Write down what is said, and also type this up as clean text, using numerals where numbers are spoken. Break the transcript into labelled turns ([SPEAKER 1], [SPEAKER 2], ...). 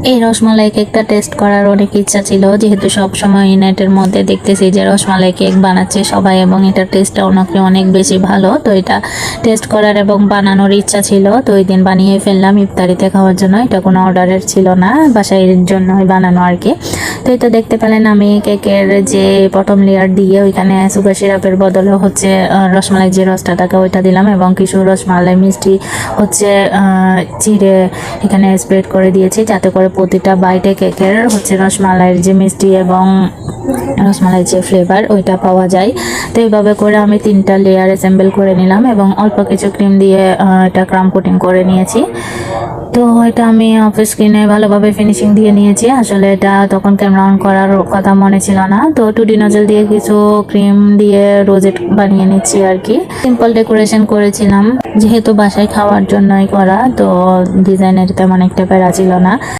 [SPEAKER 1] এই রসমালাই কেকটা টেস্ট করার অনেক ইচ্ছা ছিল, যেহেতু সব সময় নেটের মধ্যে দেখতেছি যে রসমালাই কেক বানাচ্ছে সবাই এবং এটার টেস্টটাও নাকি অনেক বেশি ভালো। তো এটা টেস্ট করার এবং বানানোর ইচ্ছা ছিল, তো ওই দিন বানিয়ে ফেললাম ইফতারিতে খাওয়ার জন্য। এটা কোনো অর্ডারের ছিল না, বাসায় জন্যই বানানো আর কি। তো এটা দেখতে পেলেন আমি কেকের যে প্রথম লেয়ার দিয়ে ওইখানে সুগার সিরাপের বদলে হচ্ছে রসমালাই যে রসটা থাকে ওইটা দিলাম, এবং কিছু রসমালাই মিষ্টি হচ্ছে চিড়ে এখানে স্প্রেড করে দিয়েছি, যাতে করে প্রতিটা বাইটে কেকের হচ্ছে রসমালাইয়ের যে মিষ্টি এবং রসমালাই যে ফ্লেভার ওইটা পাওয়া যায়। তো এইভাবে করে আমি 3টা লেয়ার অ্যাসেম্বল করে নিলাম এবং অল্প কিছু ক্রিম দিয়ে এটা ক্রাম কোটিং করে নিয়েছি। তো এটা আমি অফ স্ক্রিনে ভালোভাবে ফিনিশিং দিয়ে নিয়েছি। আসলে এটা তখন ক্যামেরা অন করার কথা মনে ছিল না, তো 2D নজল দিয়ে কিছু ক্রিম দিয়ে রোজেট বানিয়ে নিচ্ছি আর কি। সিম্পল ডেকোরেশন করেছিলাম, যেহেতু বাসায় খাওয়ার জন্যই করা, তো ডিজাইনের তেমন একটা প্যারা ছিল না।